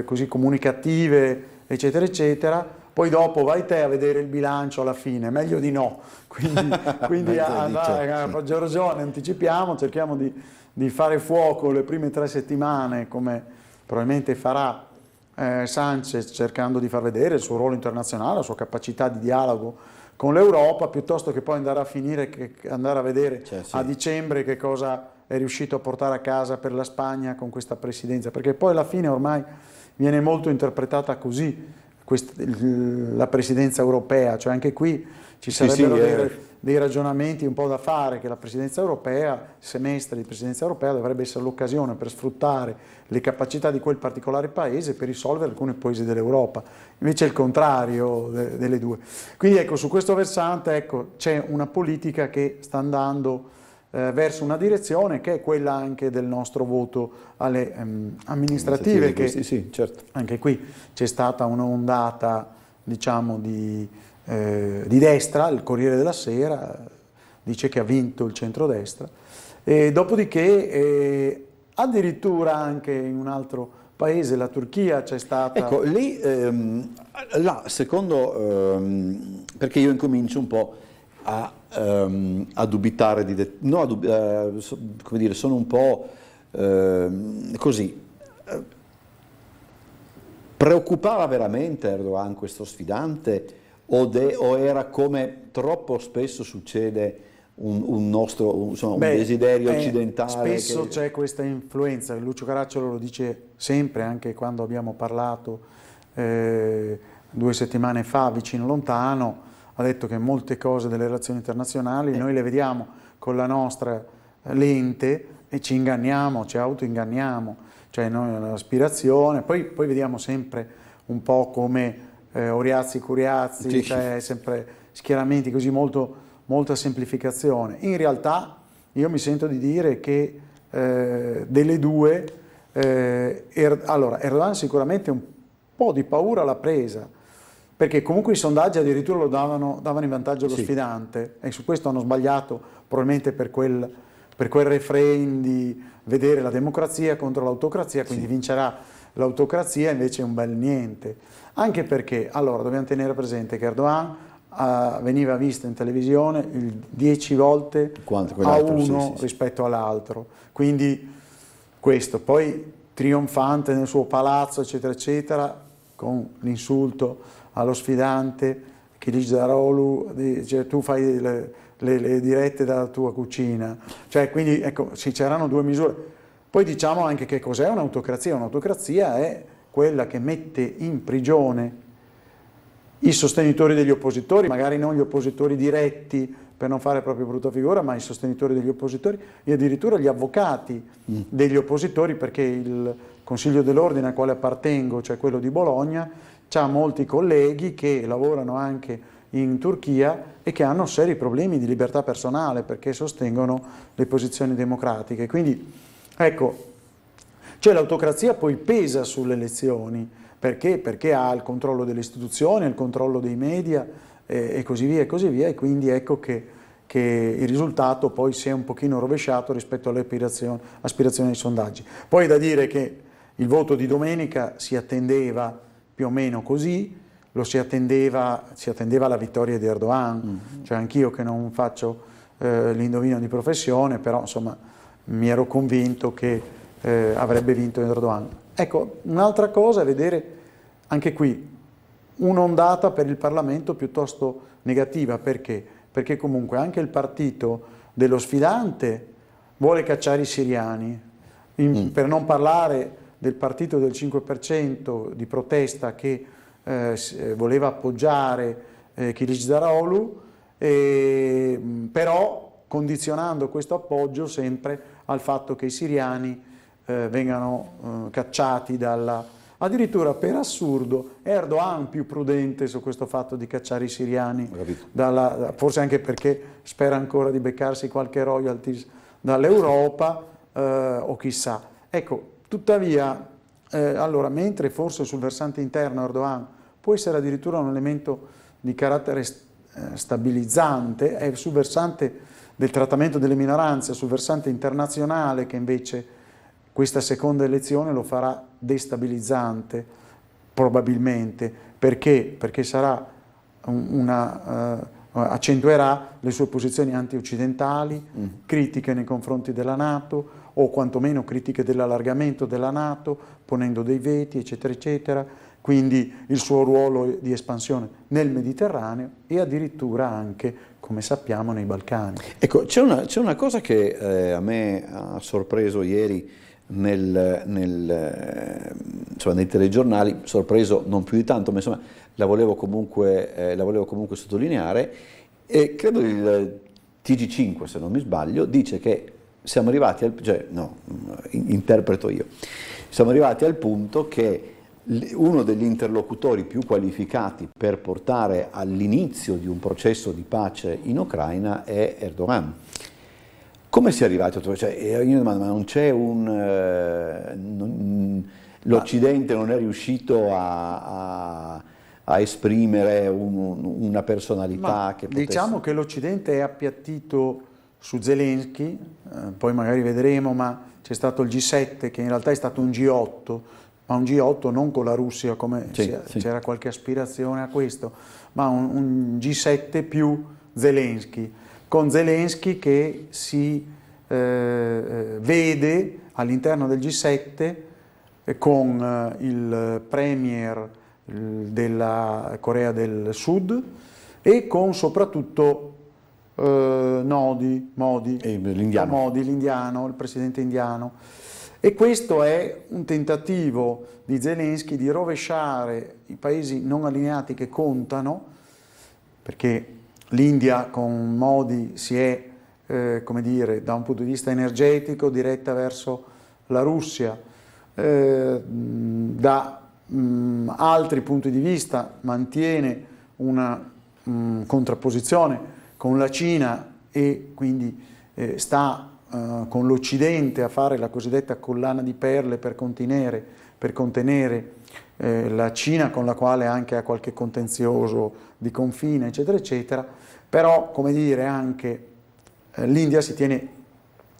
così comunicative, eccetera eccetera. Poi dopo vai te a vedere il bilancio alla fine, meglio di no, quindi a maggior ragione anticipiamo, cerchiamo di fare fuoco le prime 3 settimane, come probabilmente farà Sánchez, cercando di far vedere il suo ruolo internazionale, la sua capacità di dialogo con l'Europa, piuttosto che poi andare a vedere a dicembre che cosa è riuscito a portare a casa per la Spagna con questa presidenza, perché poi alla fine ormai viene molto interpretata così la presidenza europea, cioè anche qui ci sarebbero dei ragionamenti un po' da fare, che la presidenza europea, il semestre di presidenza europea dovrebbe essere l'occasione per sfruttare le capacità di quel particolare paese per risolvere alcuni paesi dell'Europa, invece è il contrario delle due. Quindi ecco, su questo versante c'è una politica che sta andando verso una direzione che è quella anche del nostro voto alle amministrative, che certo. Anche qui c'è stata un'ondata, diciamo, di destra. Il Corriere della Sera dice che ha vinto il centrodestra, e dopodiché addirittura anche in un altro paese, la Turchia, c'è stata... Ecco, lì, là, secondo, perché io incomincio un po' a dubitare come dire, sono un po' così. Preoccupava veramente Erdogan questo sfidante o era, come troppo spesso succede, un nostro insomma, un desiderio occidentale. Spesso c'è questa influenza, Lucio Caracciolo lo dice sempre, anche quando abbiamo parlato 2 settimane fa vicino lontano, ha detto che molte cose delle relazioni internazionali noi le vediamo con la nostra lente e ci inganniamo, ci autoinganniamo, cioè noi l'aspirazione, poi vediamo sempre un po' come Oriazzi Curiazzi, Sì. cioè sempre schieramenti così, molta semplificazione. In realtà io mi sento di dire che delle due, allora Erdogan sicuramente un po' di paura l'ha presa, perché comunque i sondaggi addirittura lo davano in vantaggio allo sfidante, e su questo hanno sbagliato probabilmente per quel refrain di vedere la democrazia contro l'autocrazia, quindi vincerà l'autocrazia, invece è un bel niente. Anche perché, allora, dobbiamo tenere presente che Erdogan veniva visto in televisione 10 volte a uno rispetto all'altro, quindi questo, poi trionfante nel suo palazzo eccetera eccetera, con l'insulto allo sfidante, Kılıçdaroğlu dice tu fai le dirette dalla tua cucina, cioè quindi ecco, sì, c'erano 2 misure. Poi diciamo anche che cos'è un'autocrazia. Un'autocrazia è quella che mette in prigione i sostenitori degli oppositori, magari non gli oppositori diretti per non fare proprio brutta figura, ma i sostenitori degli oppositori e addirittura gli avvocati degli oppositori, perché il Consiglio dell'Ordine al quale appartengo, cioè quello di Bologna, ha molti colleghi che lavorano anche in Turchia e che hanno seri problemi di libertà personale perché sostengono le posizioni democratiche. Quindi ecco, cioè l'autocrazia poi pesa sulle elezioni, perché ha il controllo delle istituzioni, il controllo dei media e così via, e quindi ecco che il risultato poi si è un pochino rovesciato rispetto alle aspirazioni ai sondaggi. Poi è da dire che il voto di domenica si attendeva più o meno così, si attendeva alla vittoria di Erdogan, cioè anch'io che non faccio l'indovino di professione, però insomma mi ero convinto che avrebbe vinto Erdogan. Ecco, un'altra cosa è vedere anche qui un'ondata per il Parlamento piuttosto negativa, perché? Perché comunque anche il partito dello sfidante vuole cacciare i siriani, per non parlare del partito del 5% di protesta che voleva appoggiare Kılıçdaroğlu, però condizionando questo appoggio sempre al fatto che i siriani vengano cacciati addirittura per assurdo Erdogan più prudente su questo fatto di cacciare i siriani, forse anche perché spera ancora di beccarsi qualche royalties dall'Europa o chissà. Ecco, tuttavia, allora, mentre forse sul versante interno Erdogan può essere addirittura un elemento di carattere stabilizzante, è sul versante del trattamento delle minoranze, sul versante internazionale che invece questa seconda elezione lo farà destabilizzante, probabilmente. Perché? Perché sarà accentuerà le sue posizioni anti-occidentali, critiche nei confronti della NATO, o quantomeno critiche dell'allargamento della NATO, ponendo dei veti, eccetera, eccetera. Quindi il suo ruolo di espansione nel Mediterraneo e addirittura anche, come sappiamo, nei Balcani. Ecco, c'è una cosa che a me ha sorpreso ieri insomma, nei telegiornali, sorpreso non più di tanto, ma insomma la volevo comunque sottolineare, e credo il TG5, se non mi sbaglio, dice che siamo arrivati interpreto io, siamo arrivati al punto che uno degli interlocutori più qualificati per portare all'inizio di un processo di pace in Ucraina è Erdogan. Come si è arrivati a tutto? Cioè, io mi domando, ma non c'è l'Occidente non è riuscito a esprimere una personalità che potesse... Diciamo che l'Occidente è appiattito su Zelensky, poi magari vedremo, ma c'è stato il G7 che in realtà è stato un G8, ma un G8 non con la Russia come c'era qualche aspirazione a questo, ma un G7 più Zelensky, con Zelensky che si vede all'interno del G7 con il premier della Corea del Sud e con soprattutto Modi, l'indiano. Modi, l'indiano, il presidente indiano. E questo è un tentativo di Zelensky di rovesciare i paesi non allineati che contano, perché l'India con Modi si è, come dire, da un punto di vista energetico diretta verso la Russia, da altri punti di vista mantiene una contrapposizione con la Cina e quindi sta con l'Occidente a fare la cosiddetta collana di perle per contenere la Cina, con la quale anche ha qualche contenzioso di confine, eccetera, eccetera. Però, come dire, anche l'India si tiene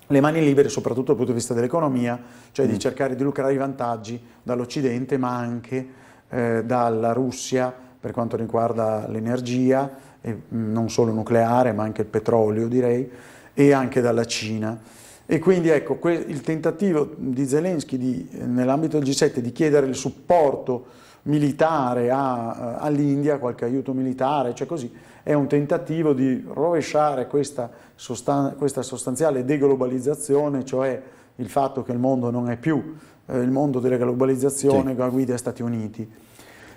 le mani libere, soprattutto dal punto di vista dell'economia, cioè di cercare di lucrare i vantaggi dall'Occidente, ma anche dalla Russia per quanto riguarda l'energia, non solo nucleare, ma anche il petrolio, direi, e anche dalla Cina. E quindi ecco, il tentativo di Zelensky nell'ambito del G7 di chiedere il supporto militare all'India, qualche aiuto militare, cioè così, è un tentativo di rovesciare questa sostanziale deglobalizzazione, cioè il fatto che il mondo non è più il mondo della globalizzazione che guida gli Stati Uniti.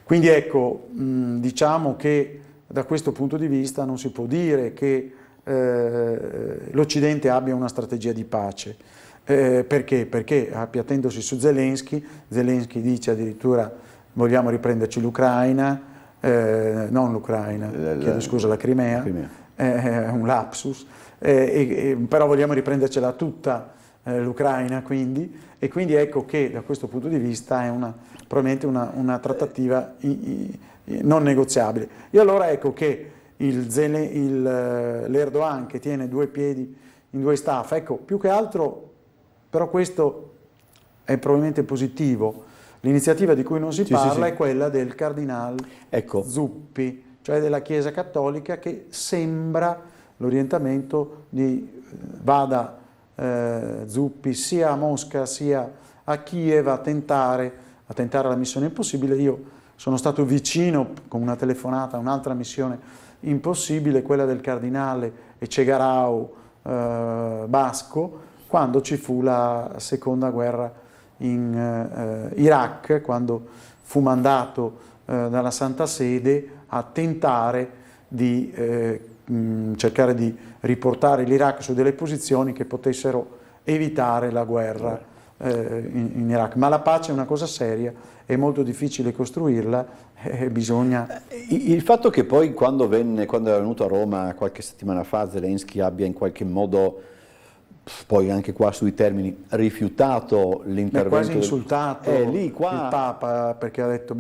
Quindi ecco, diciamo che da questo punto di vista non si può dire che l'Occidente abbia una strategia di pace. Perché? Perché appiattendosi su Zelensky dice addirittura vogliamo riprenderci l'Ucraina, non l'Ucraina, chiedo scusa, la Crimea. È un lapsus, però vogliamo riprendercela tutta l'Ucraina, quindi, e quindi ecco che da questo punto di vista è probabilmente una trattativa non negoziabile. E allora ecco che l'Erdogan, che tiene due piedi in due staffe, ecco, più che altro, però questo è probabilmente positivo. L'iniziativa di cui non si parla è quella del cardinale Zuppi, cioè della Chiesa Cattolica, che sembra l'orientamento vada Zuppi sia a Mosca sia a Kiev a tentare la missione impossibile. Io sono stato vicino con una telefonata a un'altra missione impossibile, quella del cardinale Echegarau Basco, quando ci fu la seconda guerra in Iraq, quando fu mandato dalla Santa Sede a tentare di cercare di riportare l'Iraq su delle posizioni che potessero evitare la guerra in Iraq. Ma la pace è una cosa seria, è molto difficile costruirla, bisogna... Il fatto che poi quando era venuto a Roma qualche settimana fa Zelensky abbia in qualche modo, poi anche qua sui termini, rifiutato l'intervento... quasi insultato il Papa, perché ha detto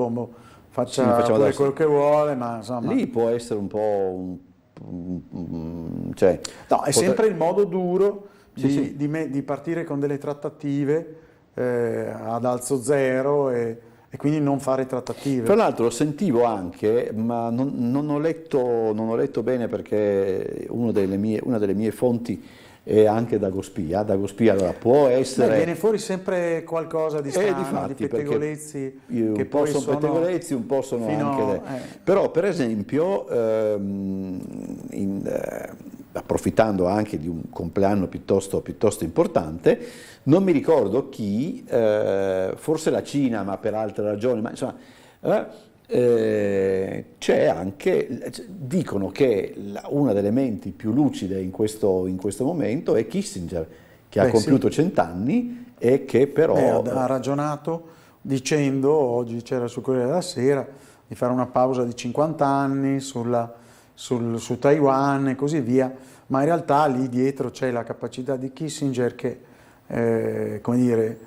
faccia pure quello che vuole, ma insomma... Lì può essere un po'... no, è sempre il modo duro di partire con delle trattative ad alzo zero e quindi non fare trattative. Tra l'altro sentivo anche, ma non ho letto bene, perché una delle mie fonti è anche Dagospia. Allora può essere... viene fuori sempre qualcosa di strano, di pettegolezzi, che poi sono... pettegolezzi un po' sono anche... Però per esempio, approfittando anche di un compleanno piuttosto importante, non mi ricordo chi, forse la Cina, ma per altre ragioni, ma insomma... c'è anche, dicono che una delle menti più lucide in questo momento è Kissinger, che ha compiuto 100 anni e che però... ha ragionato dicendo, oggi c'era sul Corriere della Sera, di fare una pausa di 50 anni su Taiwan e così via, ma in realtà lì dietro c'è la capacità di Kissinger che, come dire,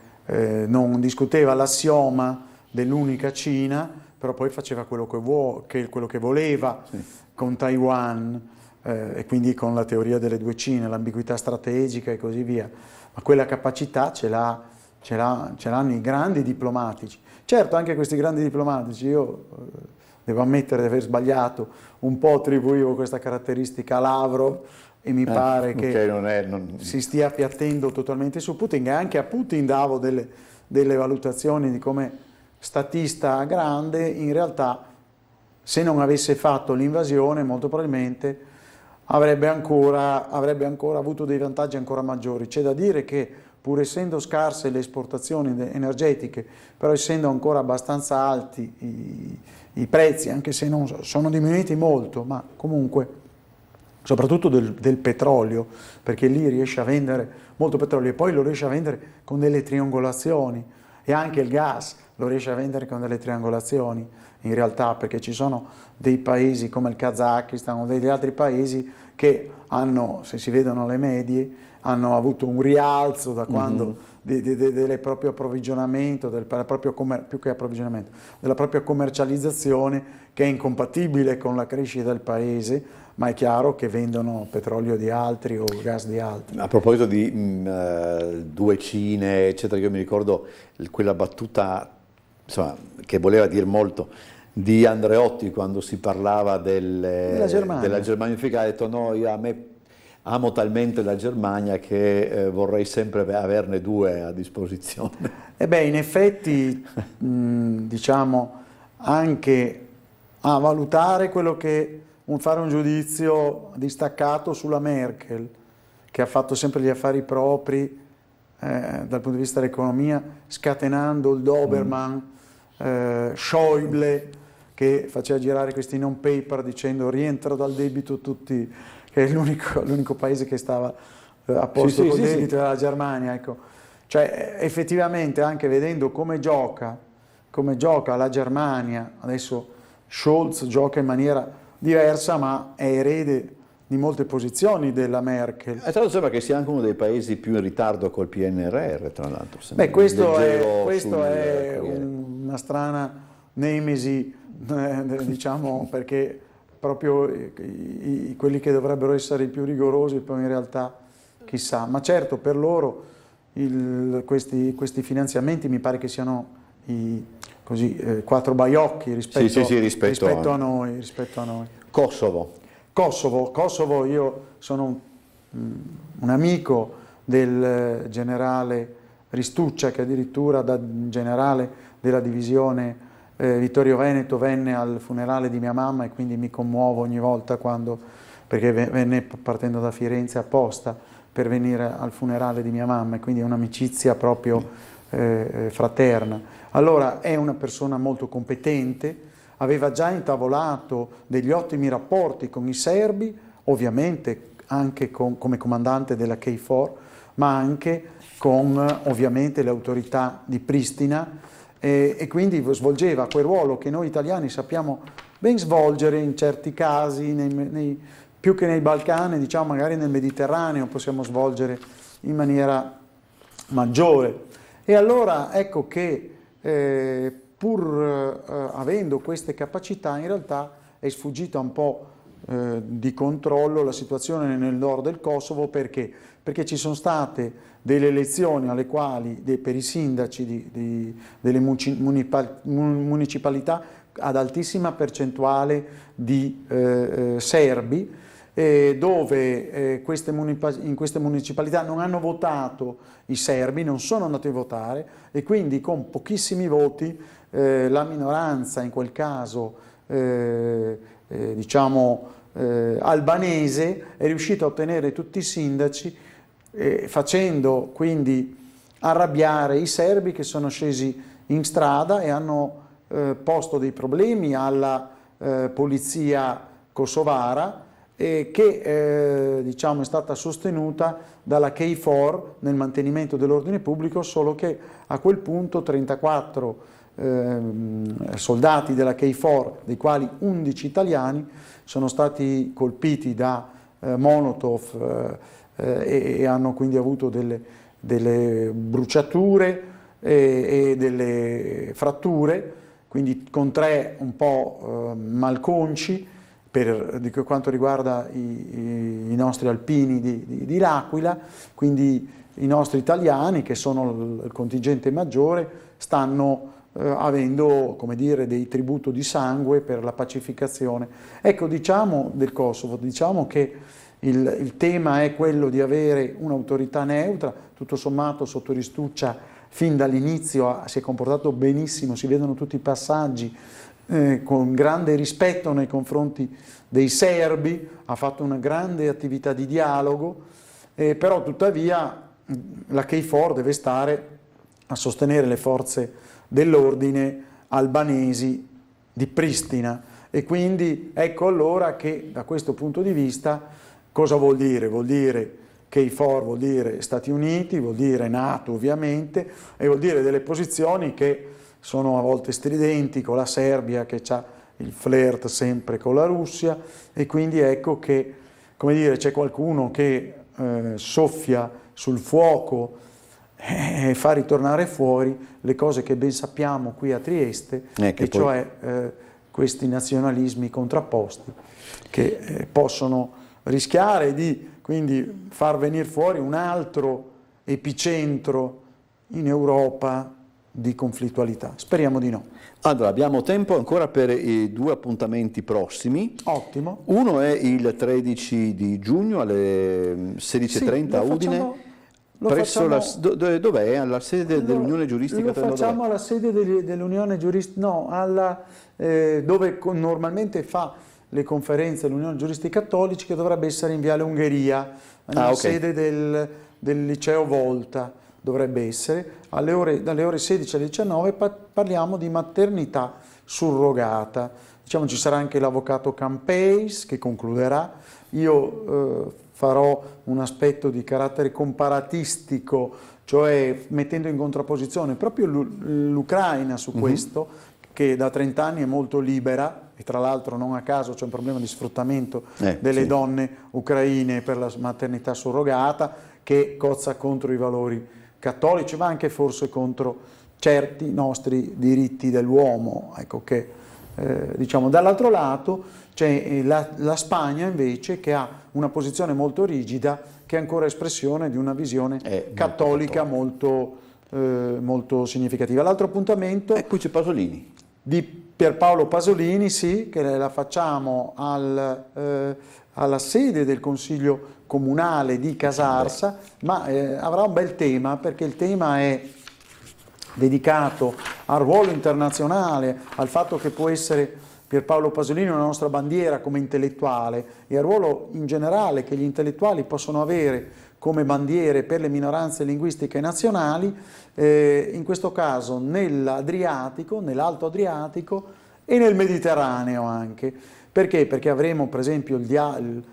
non discuteva l'assioma dell'unica Cina, però poi faceva quello che voleva con Taiwan, e quindi con la teoria delle due Cine, l'ambiguità strategica e così via. Ma quella capacità ce l'hanno i grandi diplomatici. Certo, anche questi grandi diplomatici, io devo ammettere di aver sbagliato, un po' attribuivo questa caratteristica a Lavrov, e mi pare che si stia appiattendo totalmente su Putin, e anche a Putin davo delle valutazioni di come statista grande. In realtà, se non avesse fatto l'invasione, molto probabilmente avrebbe ancora avuto dei vantaggi ancora maggiori. C'è da dire che pur essendo scarse le esportazioni energetiche, però essendo ancora abbastanza alti i prezzi, anche se non sono diminuiti molto, ma comunque soprattutto del petrolio, perché lì riesce a vendere molto petrolio e poi lo riesce a vendere con delle triangolazioni, e anche il gas lo riesce a vendere con delle triangolazioni in realtà, perché ci sono dei paesi come il Kazakistan o degli altri paesi che hanno, se si vedono le medie, hanno avuto un rialzo da quando del proprio approvvigionamento, più che approvvigionamento, della propria commercializzazione, che è incompatibile con la crescita del paese, ma è chiaro che vendono petrolio di altri o gas di altri. A proposito di due Cine, eccetera, io mi ricordo quella battuta, insomma, che voleva dire molto, di Andreotti quando si parlava della Germania unificata. Ha detto no, a me amo talmente la Germania che vorrei sempre averne due a disposizione. E beh, in effetti, diciamo, anche a valutare quello che fare un giudizio distaccato sulla Merkel, che ha fatto sempre gli affari propri dal punto di vista dell'economia, scatenando il Dobermann, Schäuble, che faceva girare questi non paper dicendo rientra dal debito tutti, che è l'unico paese che stava a posto col debito era la Germania. Ecco. Cioè, effettivamente, anche vedendo come gioca la Germania, adesso Scholz gioca in maniera diversa, ma è erede di molte posizioni della Merkel. Tra l'altro sembra che sia anche uno dei paesi più in ritardo col PNRR, tra l'altro. Beh, questo è una strana nemesi, diciamo, perché proprio quelli che dovrebbero essere i più rigorosi, poi in realtà chissà. Ma certo, per loro questi finanziamenti mi pare che siano quattro baiocchi rispetto a noi. Kosovo, io sono un amico del generale Ristuccia, che addirittura da generale della divisione Vittorio Veneto venne al funerale di mia mamma, e quindi mi commuovo ogni volta perché venne partendo da Firenze apposta per venire al funerale di mia mamma, e quindi è un'amicizia proprio fraterna. Allora è una persona molto competente, aveva già intavolato degli ottimi rapporti con i serbi, ovviamente anche come comandante della KFOR, ma anche con ovviamente le autorità di Pristina, e quindi svolgeva quel ruolo che noi italiani sappiamo ben svolgere in certi casi, più che nei Balcani, diciamo magari nel Mediterraneo possiamo svolgere in maniera maggiore. E allora ecco che pur avendo queste capacità, in realtà è sfuggita un po' di controllo la situazione nel nord del Kosovo. Perché? Perché ci sono state delle elezioni alle quali per i sindaci delle municipalità ad altissima percentuale di serbi, dove in queste municipalità non hanno votato i serbi, non sono andati a votare, e quindi con pochissimi voti la minoranza, in quel caso albanese, è riuscita a ottenere tutti i sindaci, facendo quindi arrabbiare i serbi, che sono scesi in strada e hanno posto dei problemi alla polizia kosovara, che è stata sostenuta dalla KFOR nel mantenimento dell'ordine pubblico, solo che a quel punto 34 soldati della KFOR, dei quali 11 italiani, sono stati colpiti da Molotov e hanno quindi avuto delle bruciature e delle fratture, quindi con 3 un po' malconci di quanto riguarda i nostri alpini di L'Aquila. Quindi i nostri italiani, che sono il contingente maggiore, stanno avendo, come dire, dei tributo di sangue per la pacificazione. Ecco, diciamo del Kosovo, diciamo che il tema è quello di avere un'autorità neutra. Tutto sommato sotto Ristuccia fin dall'inizio si è comportato benissimo, si vedono tutti i passaggi con grande rispetto nei confronti dei serbi, ha fatto una grande attività di dialogo, però tuttavia la KFOR deve stare a sostenere le forze dell'ordine albanesi di Pristina, e quindi ecco allora che da questo punto di vista cosa vuol dire? Vuol dire KFOR, vuol dire Stati Uniti, vuol dire NATO ovviamente, e vuol dire delle posizioni che sono a volte stridenti con la Serbia, che ha il flirt sempre con la Russia, e quindi ecco che, come dire, c'è qualcuno che soffia sul fuoco e fa ritornare fuori le cose che ben sappiamo qui a Trieste, e cioè questi nazionalismi contrapposti che possono rischiare di quindi far venire fuori un altro epicentro in Europa di conflittualità. Speriamo di no. Allora, abbiamo tempo ancora per i 2 appuntamenti prossimi. Ottimo. Uno è il 13 di giugno alle 16:30 a Udine. Dov'è? Alla sede dell'Unione Giuristica? Lo facciamo alla sede dell'Unione Giuristica, no, dove normalmente fa le conferenze dell'Unione Giuristi Cattolici, che dovrebbe essere in Viale Ungheria, nella sede del liceo Volta, dovrebbe essere, dalle ore 16 alle 19 parliamo di maternità surrogata. Diciamo, ci sarà anche l'avvocato Campeis che concluderà. Io farò un aspetto di carattere comparatistico, cioè mettendo in contrapposizione proprio l'Ucraina su questo, che da 30 anni è molto libera, e tra l'altro non a caso c'è un problema di sfruttamento delle donne ucraine per la maternità surrogata, che cozza contro i valori cattolici, ma anche forse contro certi nostri diritti dell'uomo. Ecco che, diciamo, dall'altro lato c'è la Spagna invece, che ha una posizione molto rigida, che è ancora espressione di una visione cattolica molto significativa. L'altro appuntamento... E qui c'è Pasolini. Di Pierpaolo Pasolini, sì, che la facciamo alla sede del Consiglio Comunale di Casarsa, ma avrà un bel tema, perché il tema è dedicato al ruolo internazionale, al fatto che può essere Pierpaolo Pasolini una nostra bandiera come intellettuale, e al ruolo in generale che gli intellettuali possono avere come bandiere per le minoranze linguistiche nazionali, in questo caso nell'Adriatico, nell'Alto Adriatico e nel Mediterraneo anche. Perché? Perché avremo per esempio il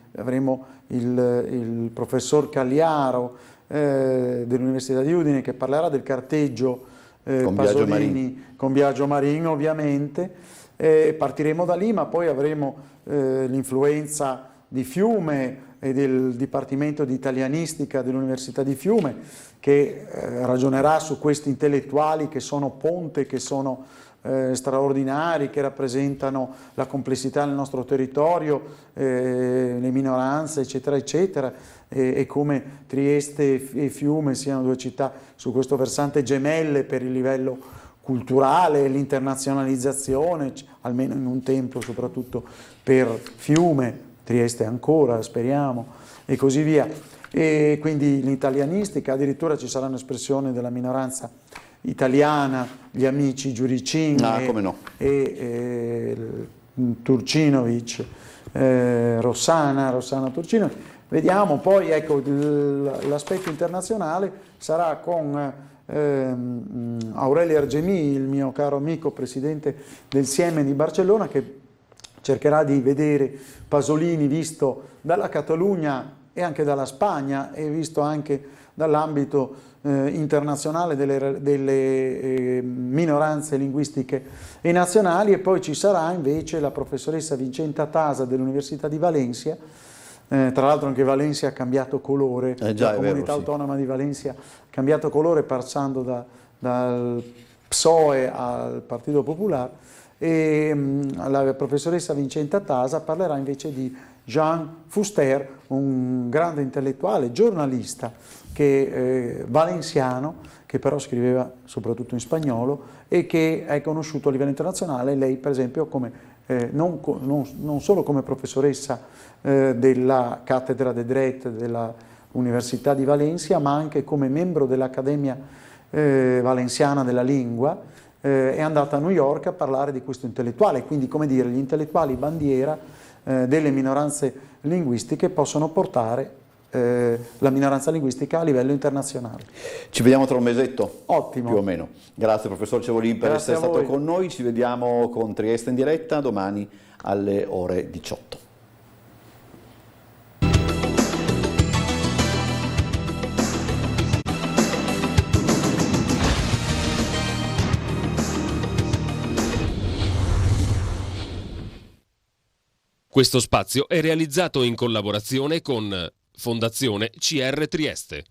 professor Cagliaro dell'Università di Udine, che parlerà del carteggio Pasolini con Biagio Marin ovviamente. Partiremo da lì, ma poi avremo l'influenza di Fiume e del Dipartimento di Italianistica dell'Università di Fiume, che ragionerà su questi intellettuali che sono ponte, che sono straordinari, che rappresentano la complessità del nostro territorio, le minoranze, eccetera, eccetera, e come Trieste e Fiume siano due città su questo versante gemelle per il livello culturale, l'internazionalizzazione, almeno in un tempo, soprattutto per Fiume, Trieste ancora, speriamo, e così via. E quindi l'italianistica, addirittura ci sarà un'espressione della minoranza italiana, gli amici Giuricin e Turcinovic, Rossana Turcinovic. Vediamo poi, ecco, l'aspetto internazionale sarà con Aurelio Argemì, il mio caro amico presidente del Sieme di Barcellona, che cercherà di vedere Pasolini visto dalla Catalogna e anche dalla Spagna, e visto anche dall'ambito internazionale delle minoranze linguistiche e nazionali. E poi ci sarà invece la professoressa Vincenta Tasa dell'Università di Valencia. Tra l'altro anche Valencia ha cambiato colore, la comunità autonoma di Valencia ha cambiato colore passando dal PSOE al Partito Popolare. E la professoressa Vincenta Tasa parlerà invece di Jean Fuster, un grande intellettuale, giornalista valenciano, che però scriveva soprattutto in spagnolo e che è conosciuto a livello internazionale. Lei per esempio non solo come professoressa della cattedra de Dret della Università di Valencia, ma anche come membro dell'Accademia Valenciana della Lingua, è andata a New York a parlare di questo intellettuale, quindi come dire, gli intellettuali bandiera delle minoranze linguistiche possono portare la minoranza linguistica a livello internazionale. Ci vediamo tra un mesetto? Ottimo. Più o meno. Grazie professor Cevolin per Grazie essere a stato voi. con noi, ci vediamo con Trieste in diretta domani alle ore 18. Questo spazio è realizzato in collaborazione con Fondazione CR Trieste.